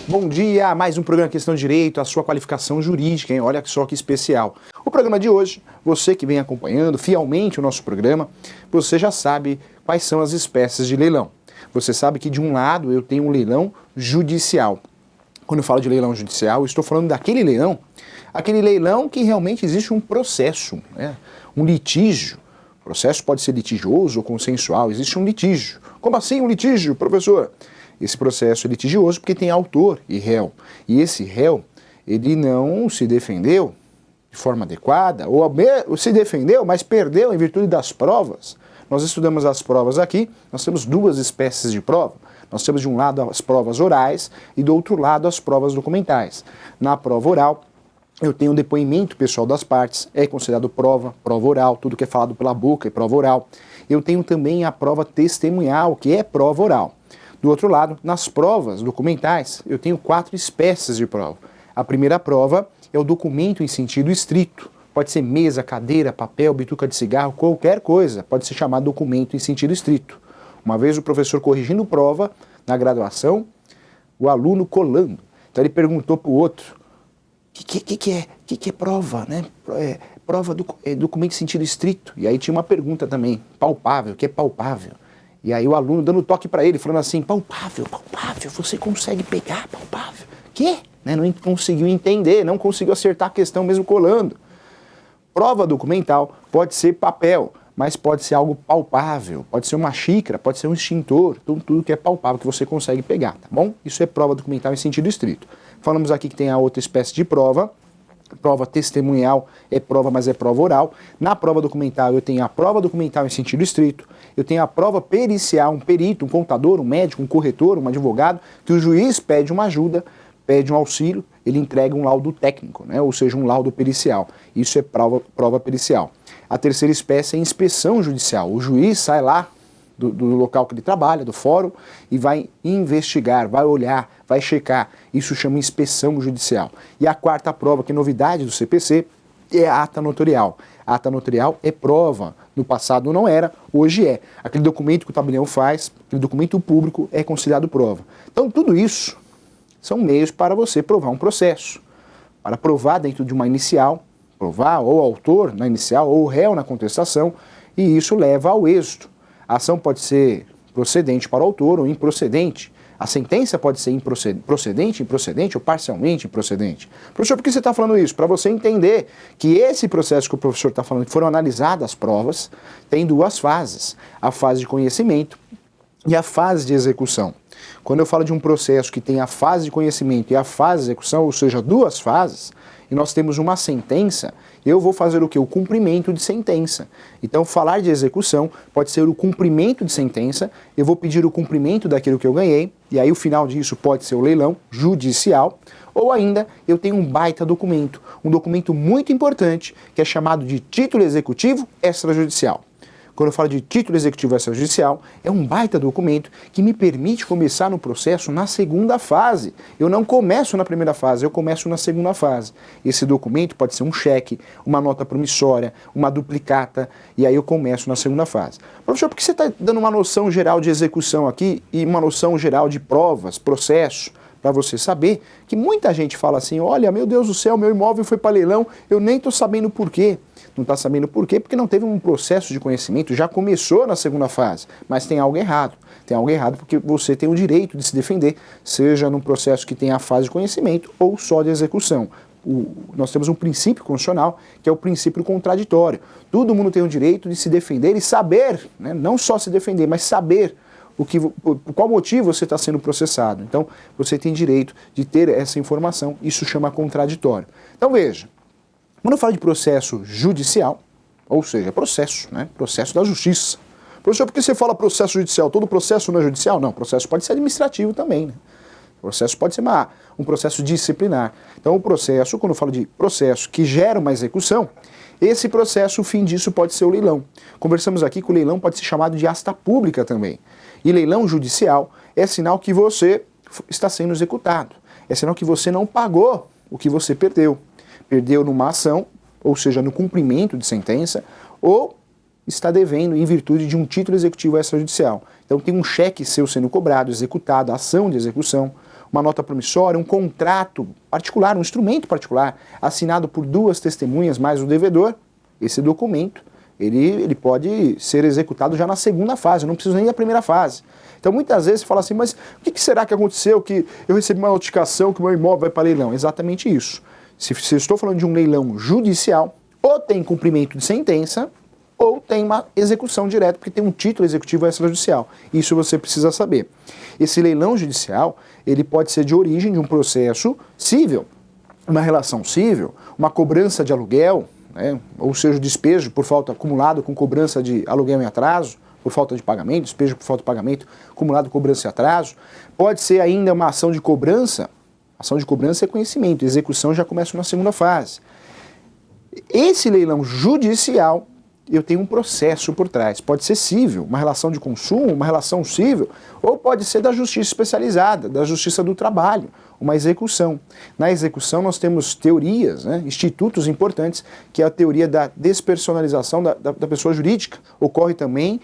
Bom dia, mais um programa Questão de Direito, a sua qualificação jurídica, hein? Olha só que especial. O programa de hoje, você que vem acompanhando fielmente o nosso programa, você já sabe quais são as espécies de leilão. Você sabe que de um lado eu tenho um leilão judicial. Quando eu falo de leilão judicial, eu estou falando daquele leilão que realmente existe um processo, né? Um litígio. O processo pode ser litigioso ou consensual, existe um litígio. Como assim um litígio, professor? Esse processo é litigioso porque tem autor e réu. E esse réu, ele não se defendeu de forma adequada, ou se defendeu, mas perdeu em virtude das provas. Nós estudamos as provas aqui, nós temos duas espécies de prova. Nós temos de um lado as provas orais e do outro lado as provas documentais. Na prova oral, eu tenho um depoimento pessoal das partes, é considerado prova oral, tudo que é falado pela boca é prova oral. Eu tenho também a prova testemunhal, que é prova oral. Do outro lado, nas provas documentais, eu tenho 4 espécies de prova. A primeira prova é o documento em sentido estrito. Pode ser mesa, cadeira, papel, bituca de cigarro, qualquer coisa. Pode ser chamado documento em sentido estrito. Uma vez o professor corrigindo prova, na graduação, o aluno colando. Então ele perguntou para o outro, o que é prova, né? Prova é documento em sentido estrito. E aí tinha uma pergunta também, palpável, o que é palpável? E aí o aluno dando toque para ele, falando assim, palpável, você consegue pegar, palpável. Quê? Né? Não conseguiu entender, não conseguiu acertar a questão mesmo colando. Prova documental pode ser papel, mas pode ser algo palpável, pode ser uma xícara, pode ser um extintor, tudo que é palpável que você consegue pegar, tá bom? Isso é prova documental em sentido estrito. Falamos aqui que tem a outra espécie de prova. Prova testemunhal é prova, mas é prova oral. Na prova documental eu tenho a prova documental em sentido estrito, eu tenho a prova pericial, um perito, um contador, um médico, um corretor, um advogado, que o juiz pede uma ajuda, pede um auxílio, ele entrega um laudo técnico, né? Ou seja, um laudo pericial. Isso é prova pericial. A terceira espécie é inspeção judicial. O juiz sai lá do local que ele trabalha, do fórum, e vai investigar, vai olhar, vai checar. Isso chama inspeção judicial. E a quarta prova, que é novidade do CPC, é a ata notarial. A ata notarial é prova. No passado não era, hoje é. Aquele documento que o tabelião faz, aquele documento público, é considerado prova. Então tudo isso são meios para você provar um processo. Para provar dentro de uma inicial, provar ou o autor na inicial ou o réu na contestação, e isso leva ao êxito. A ação pode ser procedente para o autor ou improcedente. A sentença pode ser procedente, improcedente ou parcialmente improcedente. Professor, por que você está falando isso? Para você entender que esse processo que o professor está falando, que foram analisadas as provas, tem 2 fases. A fase de conhecimento e a fase de execução. Quando eu falo de um processo que tem a fase de conhecimento e a fase de execução, ou seja, 2 fases, e nós temos uma sentença, eu vou fazer o quê? O cumprimento de sentença. Então, falar de execução pode ser o cumprimento de sentença, eu vou pedir o cumprimento daquilo que eu ganhei, e aí o final disso pode ser o leilão judicial, ou ainda eu tenho um baita documento, um documento muito importante, que é chamado de título executivo extrajudicial. Quando eu falo de título executivo extrajudicial, é um baita documento que me permite começar no processo na segunda fase. Eu não começo na primeira fase, eu começo na segunda fase. Esse documento pode ser um cheque, uma nota promissória, uma duplicata, e aí eu começo na segunda fase. Professor, por que você está dando uma noção geral de execução aqui e uma noção geral de provas, processo? Para você saber que muita gente fala assim, olha, meu Deus do céu, meu imóvel foi para leilão, eu nem estou sabendo por quê. Não está sabendo por quê? Porque não teve um processo de conhecimento, já começou na segunda fase, mas tem algo errado. Tem algo errado porque você tem o direito de se defender, seja num processo que tem a fase de conhecimento ou só de execução. Nós temos um princípio constitucional, que é o princípio contraditório. Todo mundo tem o direito de se defender e saber, né? Não só se defender, mas saber por qual motivo você está sendo processado. Então, você tem direito de ter essa informação, isso chama contraditório. Então, veja, quando eu falo de processo judicial, ou seja, processo, né? Processo da justiça. Professor, por que você fala processo judicial? Todo processo não é judicial? Não, processo pode ser administrativo também, né? O processo pode ser um processo disciplinar. Então, o processo, quando eu falo de processo que gera uma execução, esse processo, o fim disso pode ser o leilão. Conversamos aqui que o leilão pode ser chamado de asta pública também. E leilão judicial é sinal que você está sendo executado. É sinal que você não pagou o que você perdeu. Perdeu numa ação, ou seja, no cumprimento de sentença, ou está devendo em virtude de um título executivo extrajudicial. Então tem um cheque seu sendo cobrado, executado, ação de execução, uma nota promissória, um contrato particular, um instrumento particular, assinado por duas testemunhas mais o devedor, esse documento, ele pode ser executado já na segunda fase, não precisa nem da primeira fase. Então muitas vezes você fala assim, mas o que será que aconteceu que eu recebi uma notificação que o meu imóvel vai para leilão? Exatamente isso. Se eu estou falando de um leilão judicial, ou tem cumprimento de sentença, ou tem uma execução direta, porque tem um título executivo extrajudicial. Isso você precisa saber. Esse leilão judicial, ele pode ser de origem de um processo civil, uma relação civil, uma cobrança de aluguel, né, ou seja, o despejo por falta acumulado com cobrança de aluguel em atraso, por falta de pagamento, despejo por falta de pagamento acumulado com cobrança em atraso. Pode ser ainda uma ação de cobrança. Ação de cobrança é conhecimento, execução já começa na segunda fase. Esse leilão judicial, eu tenho um processo por trás. Pode ser civil, uma relação de consumo, uma relação civil, ou pode ser da justiça especializada, da justiça do trabalho, uma execução. Na execução nós temos teorias, né, institutos importantes, que é a teoria da despersonalização da pessoa jurídica. Ocorre também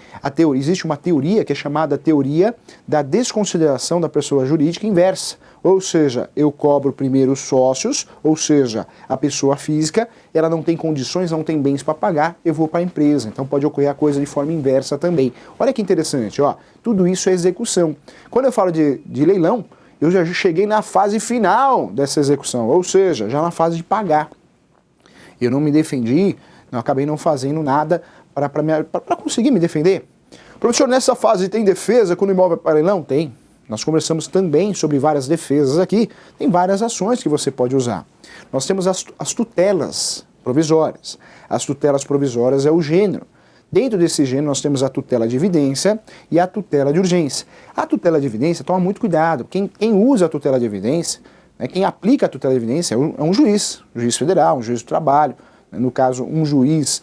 existe uma teoria que é chamada teoria da desconsideração da pessoa jurídica inversa. Ou seja, eu cobro primeiro os sócios, ou seja, a pessoa física, ela não tem condições, não tem bens para pagar, eu vou para a empresa. Então pode ocorrer a coisa de forma inversa também. Olha que interessante, ó, tudo isso é execução. Quando eu falo de leilão, eu já cheguei na fase final dessa execução, ou seja, já na fase de pagar. Eu não me defendi, não acabei não fazendo nada para conseguir me defender. Professor, nessa fase tem defesa quando o imóvel é para leilão? Tem. Nós conversamos também sobre várias defesas aqui, tem várias ações que você pode usar. Nós temos as tutelas provisórias. As tutelas provisórias é o gênero. Dentro desse gênero nós temos a tutela de evidência e a tutela de urgência. A tutela de evidência, toma muito cuidado, quem usa a tutela de evidência, né, quem aplica a tutela de evidência é um juiz federal, um juiz do trabalho, né, no caso um juiz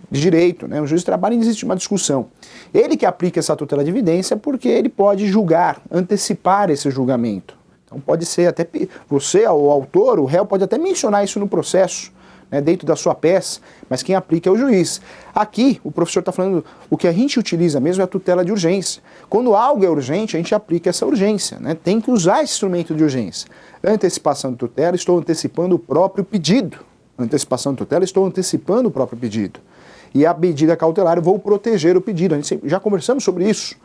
de direito, né, um juiz de trabalho, existe uma discussão. Ele que aplica essa tutela de evidência porque ele pode julgar, antecipar esse julgamento. Então pode ser até, você, o autor, o réu, pode até mencionar isso no processo, né, dentro da sua peça, mas quem aplica é o juiz. Aqui, o professor está falando, o que a gente utiliza mesmo é a tutela de urgência. Quando algo é urgente, a gente aplica essa urgência, né, tem que usar esse instrumento de urgência. Antecipação de tutela, estou antecipando o próprio pedido. Antecipação de tutela, estou antecipando o próprio pedido. E a medida cautelar, eu vou proteger o pedido. A gente já conversamos sobre isso.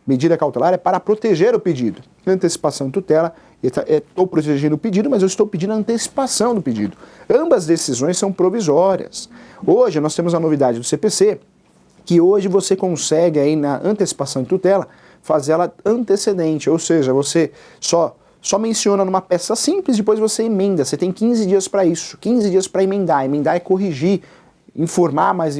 Medida cautelar é para proteger o pedido. Antecipação de tutela, estou protegendo o pedido, mas eu estou pedindo a antecipação do pedido. Ambas decisões são provisórias. Hoje nós temos a novidade do CPC, que hoje você consegue aí na antecipação de tutela fazer ela antecedente, ou seja, você só menciona numa peça simples, depois você emenda. Você tem 15 dias para isso, 15 dias para emendar. Emendar é corrigir, informar mais,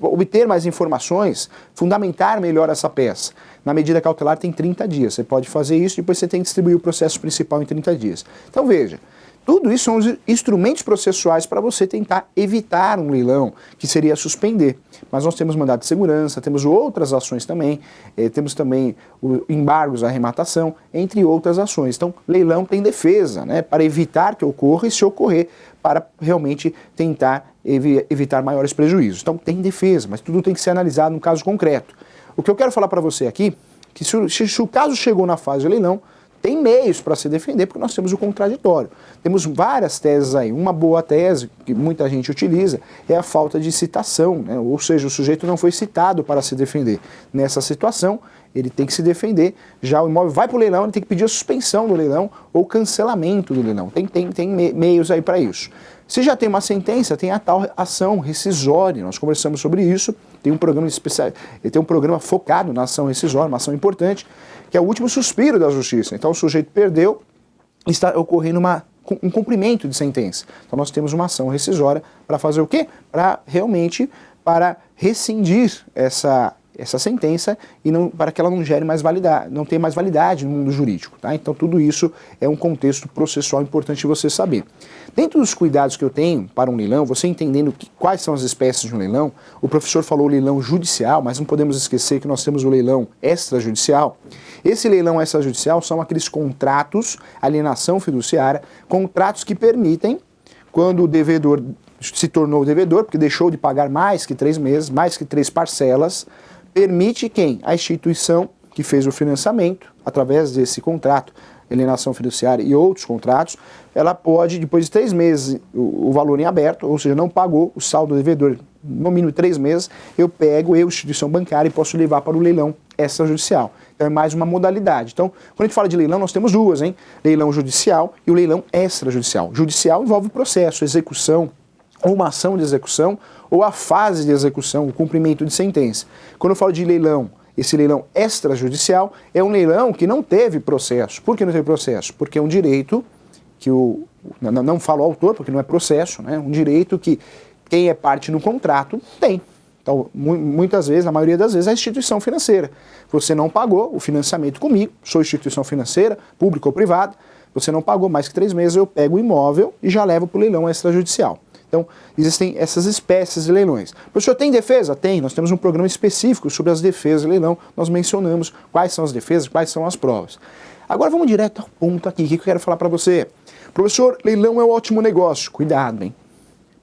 obter mais informações, fundamentar melhor essa peça. Na medida cautelar tem 30 dias. Você pode fazer isso, depois você tem que distribuir o processo principal em 30 dias. Então veja, tudo isso são os instrumentos processuais para você tentar evitar um leilão, que seria suspender. Mas nós temos mandado de segurança, temos outras ações também, temos também embargos à arrematação, entre outras ações. Então, leilão tem defesa, né, para evitar que ocorra e, se ocorrer, para realmente tentar evitar maiores prejuízos. Então, tem defesa, mas tudo tem que ser analisado no caso concreto. O que eu quero falar para você aqui, que se o caso chegou na fase de leilão, tem meios para se defender, porque nós temos o contraditório. Temos várias teses aí. Uma boa tese, que muita gente utiliza, é a falta de citação, né? Ou seja, o sujeito não foi citado para se defender. Nessa situação, ele tem que se defender. Já o imóvel vai para o leilão, ele tem que pedir a suspensão do leilão ou cancelamento do leilão. Tem meios aí para isso. Se já tem uma sentença, tem a tal ação rescisória. Nós conversamos sobre isso. Tem um programa especial, tem um programa focado na ação rescisória, uma ação importante, que é o último suspiro da justiça. Então o sujeito perdeu, está ocorrendo um cumprimento de sentença. Então nós temos uma ação rescisória para fazer o quê? Para realmente rescindir essa sentença e para que ela não gere mais validade, não tenha mais validade no mundo jurídico. Tá? Então tudo isso é um contexto processual importante você saber. Dentro dos cuidados que eu tenho para um leilão, você entendendo quais são as espécies de um leilão, o professor falou leilão judicial, mas não podemos esquecer que nós temos o leilão extrajudicial. Esse leilão extrajudicial são aqueles contratos, alienação fiduciária, contratos que permitem, quando o devedor se tornou devedor, porque deixou de pagar mais que 3 meses, mais que 3 parcelas, permite quem? A instituição que fez o financiamento, através desse contrato alienação fiduciária e outros contratos, ela pode, depois de 3 meses, o valor em aberto, ou seja, não pagou o saldo devedor, no mínimo 3 meses, eu pego, instituição bancária, e posso levar para o leilão extrajudicial. Então é mais uma modalidade. Então, quando a gente fala de leilão, nós temos duas, hein? Leilão judicial e o leilão extrajudicial. Judicial envolve processo, execução, ou uma ação de execução, ou a fase de execução, o cumprimento de sentença. Quando eu falo de leilão, esse leilão extrajudicial é um leilão que não teve processo. Por que não teve processo? Porque é um direito que não falo autor, porque não é processo, né? Um direito que quem é parte no contrato tem. Então, muitas vezes, na maioria das vezes, é a instituição financeira. Você não pagou o financiamento comigo, sou instituição financeira, pública ou privada, você não pagou mais que 3 meses, eu pego o imóvel e já levo para o leilão extrajudicial. Então, existem essas espécies de leilões. Professor, tem defesa? Tem. Nós temos um programa específico sobre as defesas de leilão. Nós mencionamos quais são as defesas, quais são as provas. Agora vamos direto ao ponto aqui. O que eu quero falar para você? Professor, leilão é um ótimo negócio. Cuidado, hein?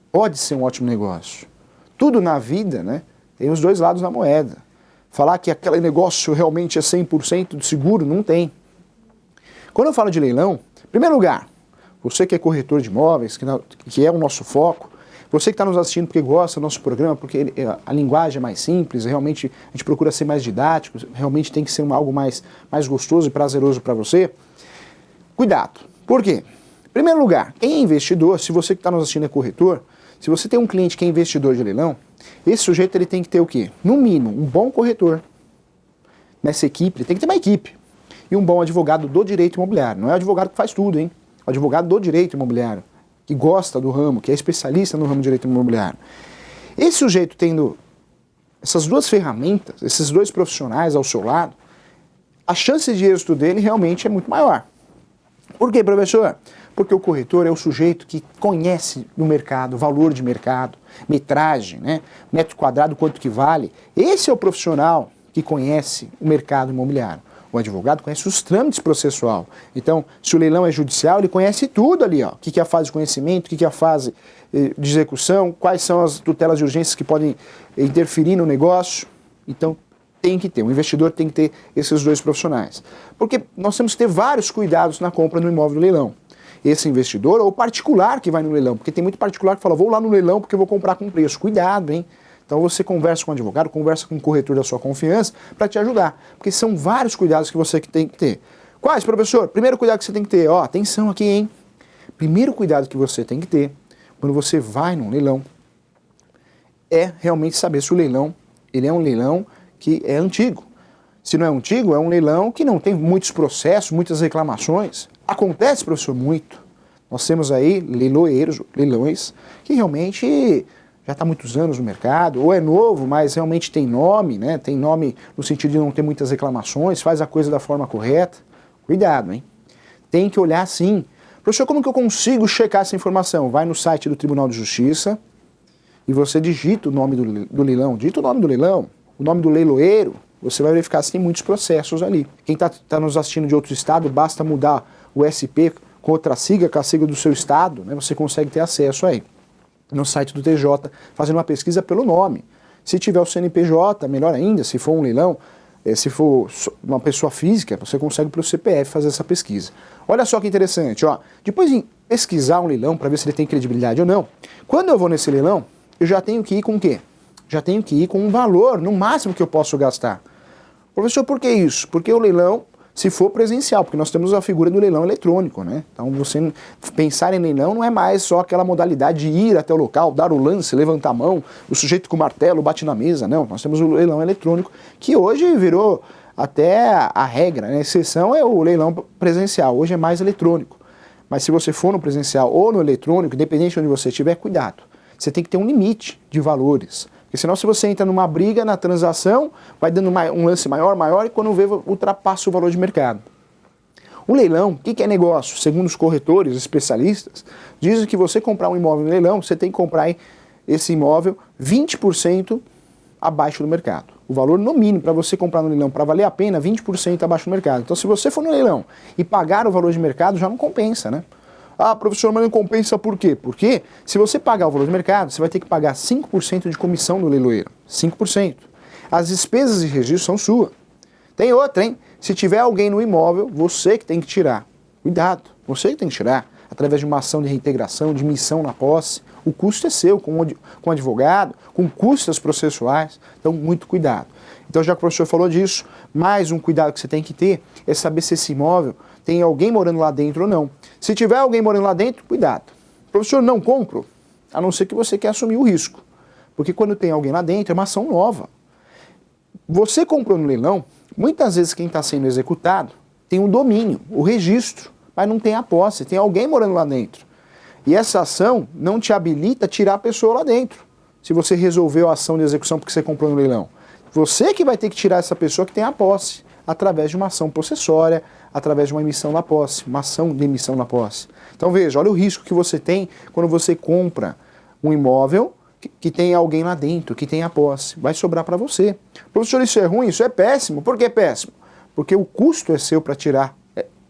Pode ser um ótimo negócio. Tudo na vida, né, tem os dois lados da moeda. Falar que aquele negócio realmente é 100% de seguro, não tem. Quando eu falo de leilão, em primeiro lugar, você que é corretor de imóveis, que é o nosso foco, você que está nos assistindo porque gosta do nosso programa, porque a linguagem é mais simples, realmente a gente procura ser mais didático, realmente tem que ser algo mais gostoso e prazeroso para você, cuidado. Por quê? Em primeiro lugar, quem é investidor, se você que está nos assistindo é corretor, se você tem um cliente que é investidor de leilão, esse sujeito ele tem que ter o quê? No mínimo, um bom corretor. Nessa equipe, ele tem que ter uma equipe. E um bom advogado do direito imobiliário. Não é o advogado que faz tudo, hein? O advogado do direito imobiliário, que gosta do ramo, que é especialista no ramo de direito imobiliário. Esse sujeito tendo essas duas ferramentas, esses dois profissionais ao seu lado, a chance de êxito dele realmente é muito maior. Por quê, professor? Porque o corretor é o sujeito que conhece no mercado, valor de mercado, metragem, né? Metro quadrado, quanto que vale. Esse é o profissional que conhece o mercado imobiliário. O advogado conhece os trâmites processual. Então, se o leilão é judicial, ele conhece tudo ali, ó. O que é a fase de conhecimento, o que é a fase de execução, quais são as tutelas de urgências que podem interferir no negócio. Então, tem que ter, o investidor tem que ter esses dois profissionais. Porque nós temos que ter vários cuidados na compra do imóvel do leilão. Esse investidor ou o particular que vai no leilão, porque tem muito particular que fala, vou lá no leilão porque eu vou comprar com preço. Cuidado, hein? Então você conversa com um advogado, conversa com um corretor da sua confiança para te ajudar. Porque são vários cuidados que você tem que ter. Quais, professor? Primeiro cuidado que você tem que ter, ó, atenção aqui, hein? Primeiro cuidado que você tem que ter quando você vai num leilão é realmente saber se o leilão, ele é um leilão que é antigo. Se não é antigo, é um leilão que não tem muitos processos, muitas reclamações. Acontece, professor, muito. Nós temos aí leilões que realmente já está há muitos anos no mercado, ou é novo, mas realmente tem nome, né? Tem nome no sentido de não ter muitas reclamações, faz a coisa da forma correta. Cuidado, hein? Tem que olhar sim. Professor, como que eu consigo checar essa informação? Vai no site do Tribunal de Justiça e você digita o nome do leilão, digita o nome do leilão, o nome do leiloeiro, você vai verificar se tem muitos processos ali. Quem está nos assistindo de outro estado, basta mudar o SP com outra sigla, com a sigla do seu estado, né? Você consegue ter acesso aí. No site do TJ, fazendo uma pesquisa pelo nome. Se tiver o CNPJ, melhor ainda, se for um leilão, se for uma pessoa física, você consegue pelo CPF fazer essa pesquisa. Olha só que interessante, ó. Depois de pesquisar um leilão para ver se ele tem credibilidade ou não, quando eu vou nesse leilão, eu já tenho que ir com o quê? Já tenho que ir com um valor, no máximo que eu posso gastar. Professor, por que isso? Porque o leilão, se for presencial, porque nós temos a figura do leilão eletrônico, né? Então você pensar em leilão não é mais só aquela modalidade de ir até o local, dar o lance, levantar a mão, o sujeito com o martelo bate na mesa, não. Nós temos o leilão eletrônico, que hoje virou até a regra, né? A exceção é o leilão presencial, hoje é mais eletrônico. Mas se você for no presencial ou no eletrônico, independente de onde você estiver, cuidado. Você tem que ter um limite de valores. Porque senão, se você entra numa briga na transação, vai dando um lance maior, e quando vê, ultrapassa o valor de mercado. O leilão, o que é negócio? Segundo os corretores, especialistas, dizem que você comprar um imóvel no leilão, você tem que comprar esse imóvel 20% abaixo do mercado. O valor no mínimo para você comprar no leilão, para valer a pena, 20% abaixo do mercado. Então, se você for no leilão e pagar o valor de mercado, já não compensa, né? Ah, professor, mas não compensa por quê? Porque se você pagar o valor do mercado, você vai ter que pagar 5% de comissão do leiloeiro. 5%. As despesas de registro são suas. Tem outra, hein? Se tiver alguém no imóvel, você que tem que tirar. Cuidado, você que tem que tirar, através de uma ação de reintegração, de missão na posse. O custo é seu, com advogado, com custas processuais, então muito cuidado. Então já que o professor falou disso, mais um cuidado que você tem que ter é saber se esse imóvel tem alguém morando lá dentro ou não. Se tiver alguém morando lá dentro, cuidado. Professor, não compro, a não ser que você quer assumir o risco. Porque quando tem alguém lá dentro, é uma ação nova. Você comprou no leilão, muitas vezes quem está sendo executado tem um domínio, o registro, mas não tem a posse, tem alguém morando lá dentro. E essa ação não te habilita a tirar a pessoa lá dentro, se você resolveu a ação de execução porque você comprou no leilão. Você que vai ter que tirar essa pessoa que tem a posse, através de uma ação possessória, através de uma emissão na posse, uma ação de emissão na posse. Então veja, olha o risco que você tem quando você compra um imóvel que tem alguém lá dentro, que tem a posse. Vai sobrar para você. Professor, isso é ruim? Isso é péssimo. Por que é péssimo? Porque o custo é seu para tirar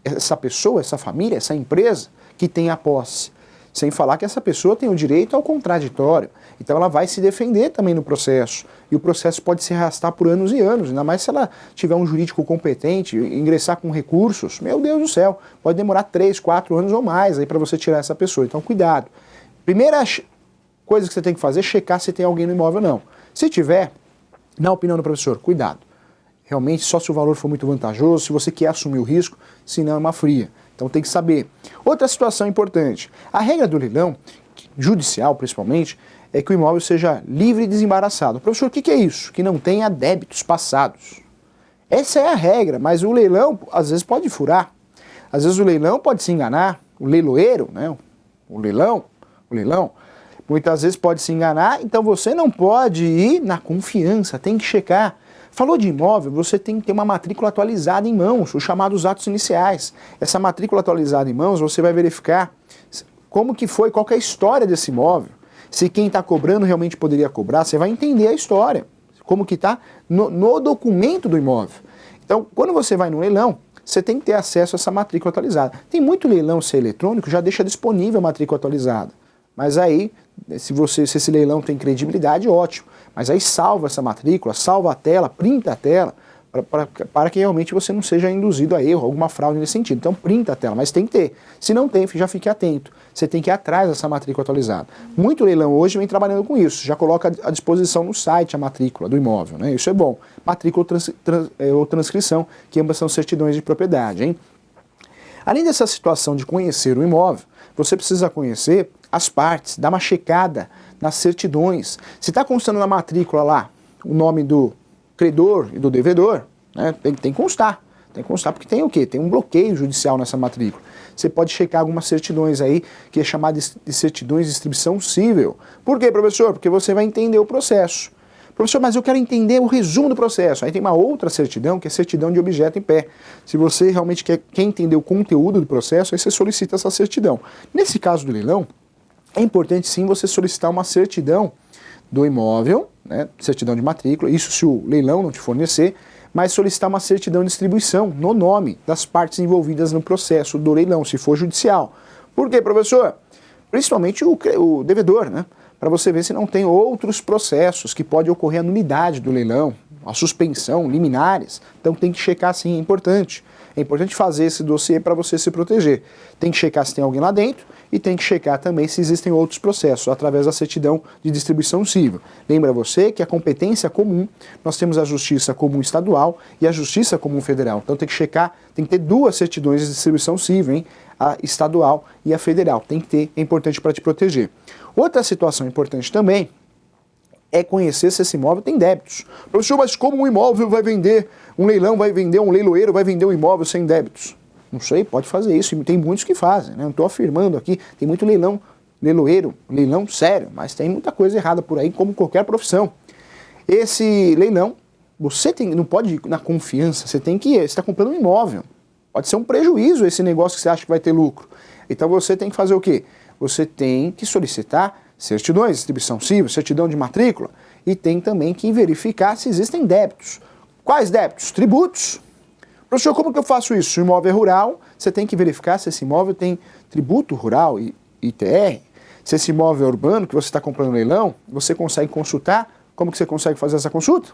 essa pessoa, essa família, essa empresa que tem a posse. Sem falar que essa pessoa tem o direito ao contraditório. Então ela vai se defender também no processo. E o processo pode se arrastar por anos e anos, ainda mais se ela tiver um jurídico competente, ingressar com recursos. Meu Deus do céu, pode demorar 3, 4 anos ou mais aí para você tirar essa pessoa. Então cuidado. Primeira coisa que você tem que fazer é checar se tem alguém no imóvel ou não. Se tiver, na opinião do professor, cuidado. Realmente só se o valor for muito vantajoso, se você quer assumir o risco, senão é uma fria. Então tem que saber. Outra situação importante. A regra do leilão, judicial principalmente, é que o imóvel seja livre e desembaraçado. Professor, o que é isso? Que não tenha débitos passados. Essa é a regra, mas o leilão às vezes pode furar. Às vezes o leilão pode se enganar. O leiloeiro, né? O leilão, muitas vezes pode se enganar, então você não pode ir na confiança, tem que checar. Falou de imóvel, você tem que ter uma matrícula atualizada em mãos, os chamados atos iniciais. Essa matrícula atualizada em mãos, você vai verificar como que foi, qual que é a história desse imóvel. Se quem está cobrando realmente poderia cobrar, você vai entender a história, como que está no documento do imóvel. Então, quando você vai no leilão, você tem que ter acesso a essa matrícula atualizada. Tem muito leilão ser eletrônico, já deixa disponível a matrícula atualizada. Mas aí, se esse leilão tem credibilidade, ótimo. Mas aí salva essa matrícula, salva a tela, printa a tela, para que realmente você não seja induzido a erro, alguma fraude nesse sentido. Então printa a tela, mas tem que ter. Se não tem, já fique atento. Você tem que ir atrás dessa matrícula atualizada. Muito leilão hoje vem trabalhando com isso, já coloca à disposição no site a matrícula do imóvel, né? Isso é bom. Matrícula ou transcrição, que ambas são certidões de propriedade, hein? Além dessa situação de conhecer o imóvel, você precisa conhecer as partes, dar uma checada nas certidões. Se está constando na matrícula lá o nome do credor e do devedor, né, tem que constar. Tem que constar porque tem o quê? Tem um bloqueio judicial nessa matrícula. Você pode checar algumas certidões aí, que é chamada de certidões de distribuição cível. Por quê, professor? Porque você vai entender o processo. Professor, mas eu quero entender o resumo do processo. Aí tem uma outra certidão, que é certidão de objeto em pé. Se você realmente quer entender o conteúdo do processo, aí você solicita essa certidão. Nesse caso do leilão, é importante sim você solicitar uma certidão do imóvel, né, certidão de matrícula, isso se o leilão não te fornecer, mas solicitar uma certidão de distribuição no nome das partes envolvidas no processo do leilão, se for judicial. Por quê, professor? Principalmente o devedor, né? Para você ver se não tem outros processos que pode ocorrer a nulidade do leilão, a suspensão, liminares. Então tem que checar sim, é importante. É importante fazer esse dossiê para você se proteger. Tem que checar se tem alguém lá dentro e tem que checar também se existem outros processos, através da certidão de distribuição cível. Lembra você que a competência comum, nós temos a Justiça Comum Estadual e a Justiça Comum Federal. Então tem que checar, tem que ter duas certidões de distribuição cível, hein? A estadual e a federal. Tem que ter, é importante para te proteger. Outra situação importante também é conhecer se esse imóvel tem débitos. Professor, mas como um imóvel vai vender, um leilão vai vender, um leiloeiro vai vender um imóvel sem débitos? Não sei, pode fazer isso, e tem muitos que fazem, né? Não estou afirmando aqui, tem muito leiloeiro, leilão sério, mas tem muita coisa errada por aí, como qualquer profissão. Esse leilão, você não pode ir na confiança, você está comprando um imóvel. Pode ser um prejuízo esse negócio que você acha que vai ter lucro. Então você tem que fazer o quê? Você tem que solicitar certidões de distribuição cível, certidão de matrícula, e tem também que verificar se existem débitos. Quais débitos? Tributos. Professor, como que eu faço isso? Se o imóvel é rural, você tem que verificar se esse imóvel tem tributo rural, ITR. Se esse imóvel é urbano, que você está comprando no leilão, você consegue consultar. Como que você consegue fazer essa consulta?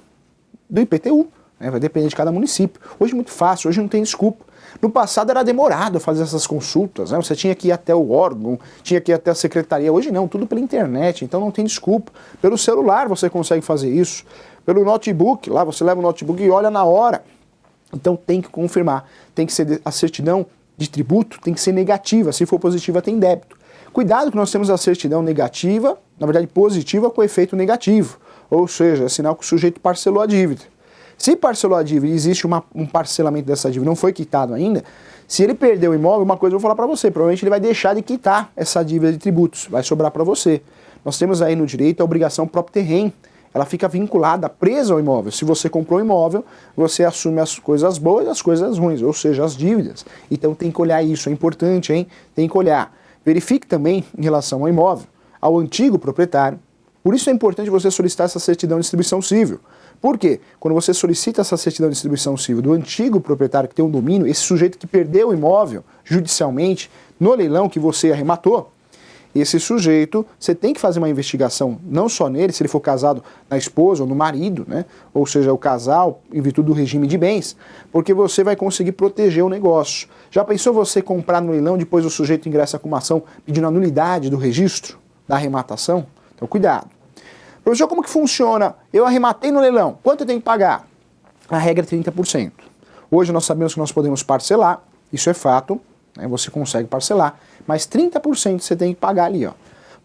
Do IPTU. Vai depender de cada município. Hoje é muito fácil, hoje não tem desculpa. No passado era demorado fazer essas consultas, né? Você tinha que ir até o órgão, tinha que ir até a secretaria. Hoje não, tudo pela internet, então não tem desculpa. Pelo celular você consegue fazer isso. Pelo notebook, lá você leva o notebook e olha na hora. Então tem que confirmar, tem que ser a certidão de tributo, tem que ser negativa, se for positiva tem débito. Cuidado que nós temos a certidão negativa, na verdade positiva com efeito negativo, ou seja, é sinal que o sujeito parcelou a dívida. Se parcelou a dívida e existe um parcelamento dessa dívida, não foi quitado ainda, se ele perdeu o imóvel, uma coisa eu vou falar para você, provavelmente ele vai deixar de quitar essa dívida de tributos, vai sobrar para você. Nós temos aí no direito a obrigação próprio terreno, ela fica vinculada, presa ao imóvel. Se você comprou um imóvel, você assume as coisas boas e as coisas ruins, ou seja, as dívidas. Então tem que olhar isso, é importante, hein? Tem que olhar. Verifique também, em relação ao imóvel, ao antigo proprietário. Por isso é importante você solicitar essa certidão de distribuição civil. Por quê? Quando você solicita essa certidão de distribuição civil do antigo proprietário que tem um domínio, esse sujeito que perdeu o imóvel judicialmente no leilão que você arrematou, esse sujeito, você tem que fazer uma investigação, não só nele, se ele for casado na esposa ou no marido, né? Ou seja, o casal, em virtude do regime de bens, porque você vai conseguir proteger o negócio. Já pensou você comprar no leilão, depois o sujeito ingressa com uma ação pedindo a nulidade do registro, da arrematação? Então, cuidado. Professor, como que funciona? Eu arrematei no leilão, quanto eu tenho que pagar? A regra é 30%. Hoje nós sabemos que nós podemos parcelar, isso é fato, né? Você consegue parcelar, mas 30% você tem que pagar ali, ó.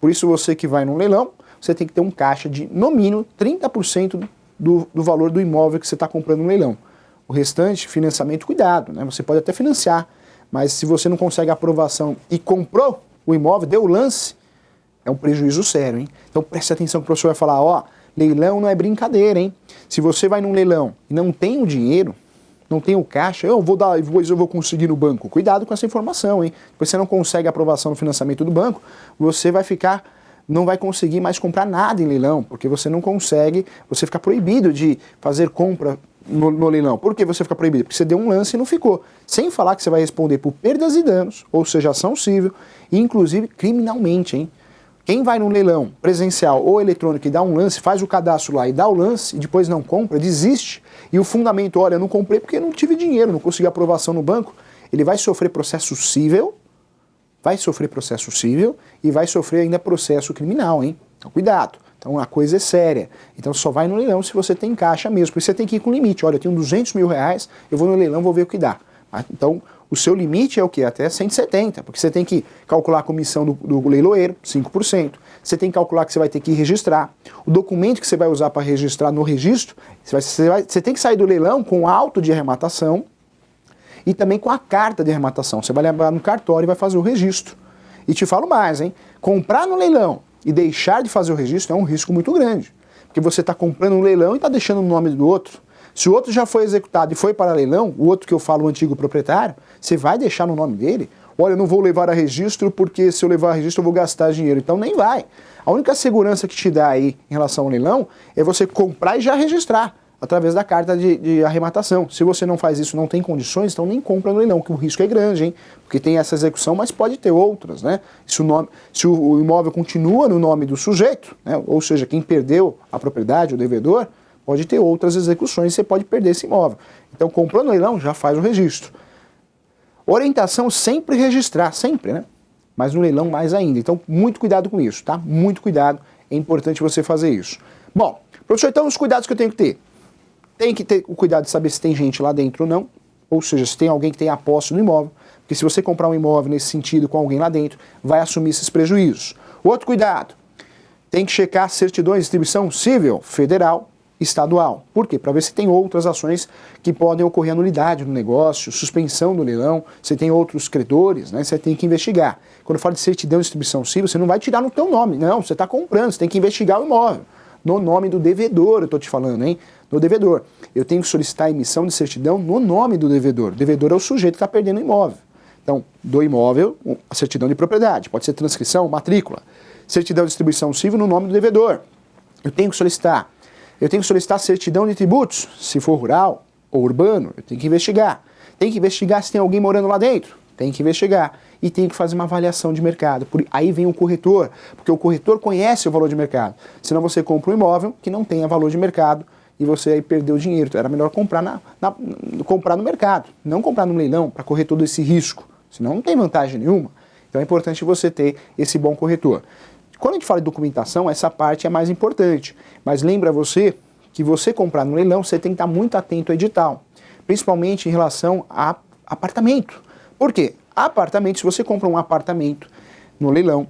Por isso você que vai num leilão, você tem que ter um caixa de, no mínimo, 30% do valor do imóvel que você está comprando no leilão. O restante, financiamento, cuidado, né? Você pode até financiar, mas se você não consegue aprovação e comprou o imóvel, deu o lance, é um prejuízo sério, hein? Então preste atenção que o professor vai falar, ó, leilão não é brincadeira, hein? Se você vai num leilão e não tem o dinheiro, não tem o caixa, eu vou conseguir no banco. Cuidado com essa informação, hein? Depois você não consegue aprovação no financiamento do banco, você vai ficar, não vai conseguir mais comprar nada em leilão, porque você não consegue, você fica proibido de fazer compra no leilão. Por que você fica proibido? Porque você deu um lance e não ficou. Sem falar que você vai responder por perdas e danos, ou seja, ação civil, e inclusive criminalmente, hein? Quem vai num leilão presencial ou eletrônico e dá um lance, faz o cadastro lá e dá o lance e depois não compra, desiste, e o fundamento, olha, eu não comprei porque eu não tive dinheiro, não consegui aprovação no banco, ele vai sofrer processo civil e vai sofrer ainda processo criminal, hein? Então cuidado, então a coisa é séria. Então só vai no leilão se você tem caixa mesmo, porque você tem que ir com limite, olha, eu tenho 200 mil reais, eu vou no leilão, vou ver o que dá. Então o seu limite é o quê? Até 170, porque você tem que calcular a comissão do leiloeiro, 5%. Você tem que calcular que você vai ter que registrar. O documento que você vai usar para registrar no registro, você tem que sair do leilão com auto de arrematação e também com a carta de arrematação. Você vai levar no cartório e vai fazer o registro. E te falo mais, hein? Comprar no leilão e deixar de fazer o registro é um risco muito grande. Porque você está comprando um leilão e está deixando o nome do outro. Se o outro já foi executado e foi para leilão, o outro que eu falo, o antigo proprietário, você vai deixar no nome dele? Olha, eu não vou levar a registro porque se eu levar a registro eu vou gastar dinheiro. Então nem vai. A única segurança que te dá aí em relação ao leilão é você comprar e já registrar através da carta de arrematação. Se você não faz isso, não tem condições, então nem compra no leilão, que o risco é grande, hein? Porque tem essa execução, mas pode ter outras, né? Se o imóvel continua no nome do sujeito, né? Ou seja, quem perdeu a propriedade, o devedor, pode ter outras execuções e você pode perder esse imóvel. Então, comprando no leilão, já faz o registro. Orientação, sempre registrar, sempre, né? Mas no leilão mais ainda. Então, muito cuidado com isso, tá? Muito cuidado, é importante você fazer isso. Bom, professor, então os cuidados que eu tenho que ter. Tem que ter o cuidado de saber se tem gente lá dentro ou não, ou seja, se tem alguém que tem a posse no imóvel, porque se você comprar um imóvel nesse sentido com alguém lá dentro, vai assumir esses prejuízos. Outro cuidado, tem que checar certidões de distribuição civil, federal, estadual. Por quê? Para ver se tem outras ações que podem ocorrer nulidade no negócio, suspensão do leilão, se tem outros credores, né? Você tem que investigar. Quando eu falo de certidão de distribuição civil, você não vai tirar no teu nome, não, você está comprando, você tem que investigar o imóvel. No nome do devedor, eu estou te falando, hein? No devedor. Eu tenho que solicitar a emissão de certidão no nome do devedor. O devedor é o sujeito que está perdendo o imóvel. Então, do imóvel, a certidão de propriedade, pode ser transcrição, matrícula. Certidão de distribuição civil no nome do devedor. Eu tenho que solicitar certidão de tributos, se for rural ou urbano, eu tenho que investigar. Tem que investigar se tem alguém morando lá dentro, tem que investigar. E tem que fazer uma avaliação de mercado. Aí vem o corretor, porque o corretor conhece o valor de mercado. Senão você compra um imóvel que não tenha valor de mercado e você aí perdeu dinheiro. Então era melhor comprar, comprar no mercado, não comprar no leilão para correr todo esse risco, senão não tem vantagem nenhuma. Então é importante você ter esse bom corretor. Quando a gente fala de documentação, essa parte é mais importante, mas lembra você que você comprar no leilão, você tem que estar muito atento ao edital, principalmente em relação a apartamento. Por quê? Apartamento, se você compra um apartamento no leilão,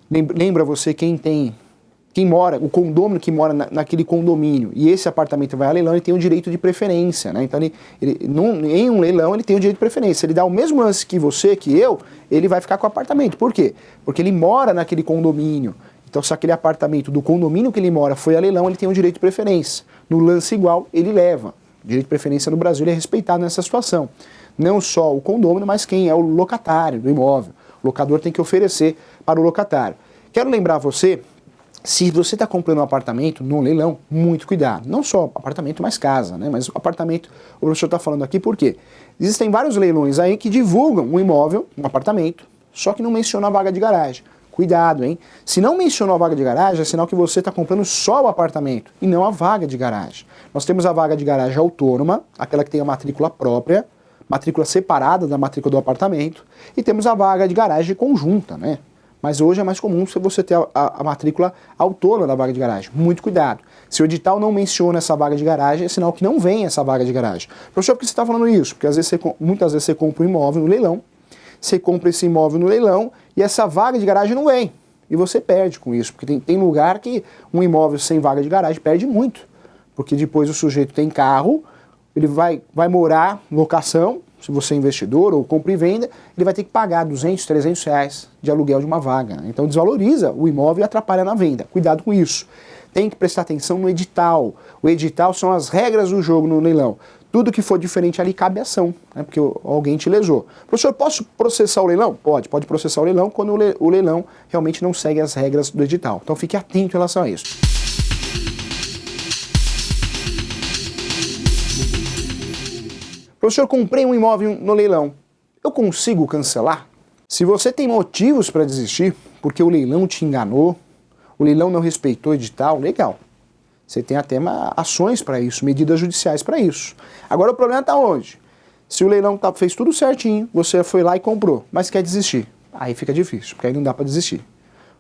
lembra você quem mora, o condômino que mora naquele condomínio, e esse apartamento vai a leilão, ele tem o direito de preferência, né? Então em um leilão ele tem o direito de preferência. Se ele dá o mesmo lance que você, que eu, ele vai ficar com o apartamento. Por quê? Porque ele mora naquele condomínio. Então se aquele apartamento do condomínio que ele mora foi a leilão, ele tem o direito de preferência. No lance igual, ele leva. O direito de preferência no Brasil ele é respeitado nessa situação. Não só o condomínio, mas quem é o locatário do imóvel. O locador tem que oferecer para o locatário. Quero lembrar você, se você está comprando um apartamento no leilão, muito cuidado. Não só apartamento, mas casa, né? Mas o apartamento, o professor está falando aqui por quê? Existem vários leilões aí que divulgam um imóvel, um apartamento, só que não mencionam a vaga de garagem. Cuidado, hein? Se não mencionou a vaga de garagem, é sinal que você está comprando só o apartamento e não a vaga de garagem. Nós temos a vaga de garagem autônoma, aquela que tem a matrícula própria, matrícula separada da matrícula do apartamento, e temos a vaga de garagem conjunta, né? Mas hoje é mais comum você ter a matrícula autônoma da vaga de garagem. Muito cuidado. Se o edital não menciona essa vaga de garagem, é sinal que não vem essa vaga de garagem. Professor, por que você está falando isso? Porque muitas vezes você compra um imóvel no leilão, você compra esse imóvel no leilão e essa vaga de garagem não vem. E você perde com isso, porque tem lugar que um imóvel sem vaga de garagem perde muito. Porque depois o sujeito tem carro, ele vai morar em locação, se você é investidor ou compra e venda, ele vai ter que pagar 200, 300 reais de aluguel de uma vaga. Então desvaloriza o imóvel e atrapalha na venda. Cuidado com isso. Tem que prestar atenção no edital. O edital são as regras do jogo no leilão. Tudo que for diferente ali cabe ação, né, porque alguém te lesou. Professor, posso processar o leilão? Pode processar o leilão quando o leilão realmente não segue as regras do edital. Então fique atento em relação a isso. Professor, comprei um imóvel no leilão, eu consigo cancelar? Se você tem motivos para desistir, porque o leilão te enganou, o leilão não respeitou o edital, legal. Você tem até ações para isso, medidas judiciais para isso. Agora o problema está onde? Se o leilão fez tudo certinho, você foi lá e comprou, mas quer desistir. Aí fica difícil, porque aí não dá para desistir.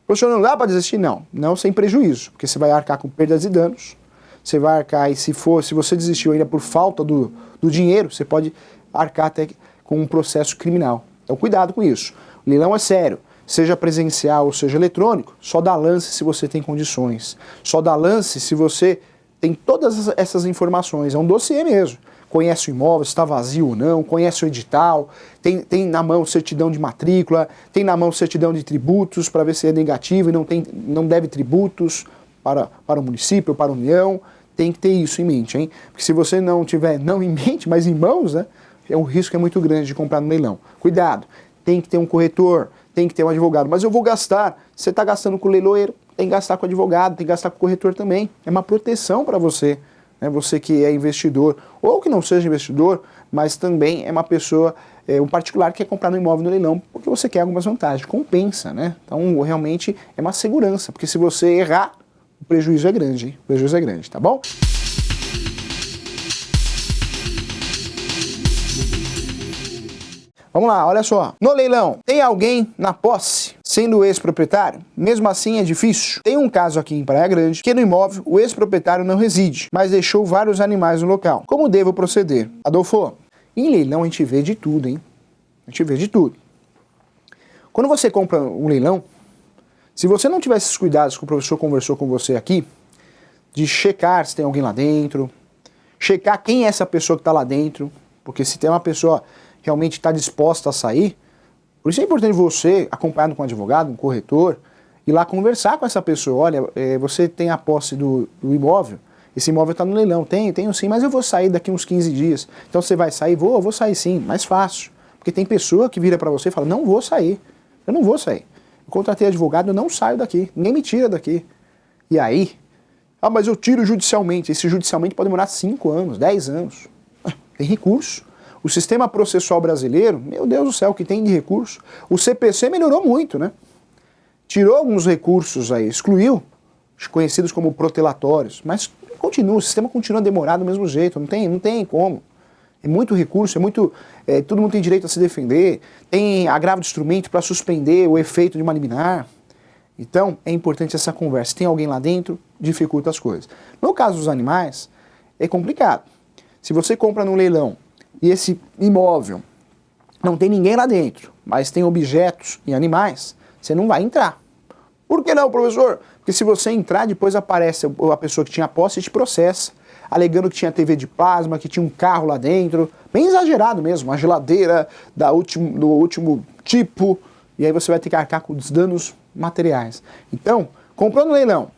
Professor, não dá para desistir? Não. Não sem prejuízo, porque você vai arcar com perdas e danos. Você vai arcar, e se você desistiu ainda por falta do dinheiro, você pode arcar até com um processo criminal. Então cuidado com isso. O leilão é sério, seja presencial ou seja eletrônico, só dá lance se você tem condições. Só dá lance se você tem todas essas informações, é um dossiê mesmo. Conhece o imóvel, se está vazio ou não, conhece o edital, tem na mão certidão de matrícula, tem na mão certidão de tributos para ver se é negativo e não deve tributos para o município, para a União. Tem que ter isso em mente, hein? Porque se você não tiver, não em mente, mas em mãos, né, o risco é muito grande de comprar no leilão. Cuidado, tem que ter um corretor, tem que ter um advogado. Mas eu vou gastar, você está gastando com o leiloeiro, tem que gastar com o advogado, tem que gastar com o corretor também. É uma proteção para você, né? Você que é investidor, ou que não seja investidor, mas também é uma pessoa, um particular que quer comprar no imóvel no leilão, porque você quer algumas vantagens, compensa, né? Então realmente é uma segurança, porque se você errar, o prejuízo é grande, hein? O prejuízo é grande, tá bom? Vamos lá, olha só. No leilão, tem alguém na posse, sendo ex-proprietário? Mesmo assim é difícil. Tem um caso aqui em Praia Grande, que no imóvel o ex-proprietário não reside, mas deixou vários animais no local. Como devo proceder? Adolfo, em leilão a gente vê de tudo, hein? A gente vê de tudo. Quando você compra um leilão, se você não tiver esses cuidados que o professor conversou com você aqui, de checar se tem alguém lá dentro, checar quem é essa pessoa que está lá dentro, porque se tem uma pessoa realmente está disposta a sair, por isso é importante você, acompanhado com um advogado, um corretor, ir lá conversar com essa pessoa. Olha, você tem a posse do imóvel, esse imóvel está no leilão. Tenho sim, mas eu vou sair daqui uns 15 dias. Então você vai sair? Vou sair sim, mais fácil. Porque tem pessoa que vira para você e fala, não vou sair, eu não vou sair. Eu contratei advogado, eu não saio daqui, ninguém me tira daqui. E aí, mas eu tiro judicialmente. Esse judicialmente pode demorar 5 anos, 10 anos. Tem recurso. O sistema processual brasileiro, meu Deus do céu, o que tem de recurso? O CPC melhorou muito, né? Tirou alguns recursos aí, excluiu, conhecidos como protelatórios, mas continua, o sistema continua demorado do mesmo jeito, não tem como. É muito recurso, todo mundo tem direito a se defender, tem agravo de instrumento para suspender o efeito de uma liminar. Então, é importante essa conversa. Tem alguém lá dentro, dificulta as coisas. No caso dos animais, é complicado. Se você compra num leilão e esse imóvel não tem ninguém lá dentro, mas tem objetos e animais, você não vai entrar. Por que não, professor? Porque se você entrar, depois aparece a pessoa que tinha posse e te processa, alegando que tinha TV de plasma, que tinha um carro lá dentro, bem exagerado mesmo, uma geladeira do último tipo, e aí você vai ter que arcar com os danos materiais. Então, comprou no leilão,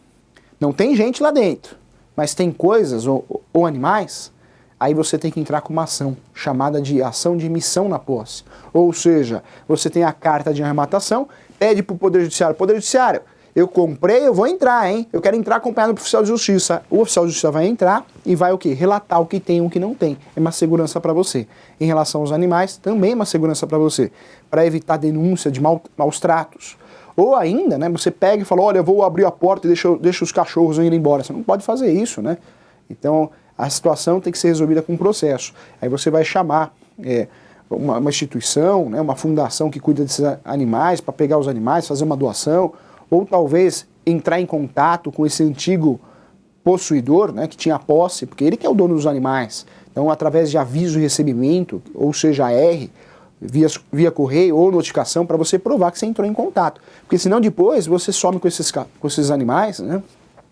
não tem gente lá dentro, mas tem coisas ou animais, aí você tem que entrar com uma ação, chamada de ação de missão na posse. Ou seja, você tem a carta de arrematação, pede para o Poder Judiciário, eu comprei, eu vou entrar, hein? Eu quero entrar acompanhado do oficial de justiça. O oficial de justiça vai entrar e vai o quê? Relatar o que tem e o que não tem. É uma segurança para você. Em relação aos animais, também é uma segurança para você. Para evitar denúncia de maus tratos. Ou ainda, né, você pega e fala, olha, eu vou abrir a porta e deixa os cachorros irem embora. Você não pode fazer isso, né? Então, a situação tem que ser resolvida com um processo. Aí você vai chamar uma instituição, né, uma fundação que cuida desses animais, para pegar os animais, fazer uma doação, ou talvez entrar em contato com esse antigo possuidor, né, que tinha posse, porque ele que é o dono dos animais. Então, através de aviso de recebimento, ou seja, AR, via correio ou notificação, para você provar que você entrou em contato. Porque senão depois você some com esses animais, né?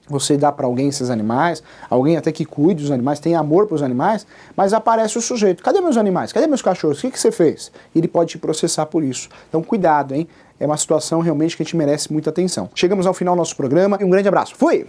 Você dá para alguém esses animais, alguém até que cuide dos animais, tem amor para os animais, mas aparece o sujeito. Cadê meus animais? Cadê meus cachorros? O que você fez? E ele pode te processar por isso. Então cuidado, hein? É uma situação realmente que a gente merece muita atenção. Chegamos ao final do nosso programa e um grande abraço. Fui!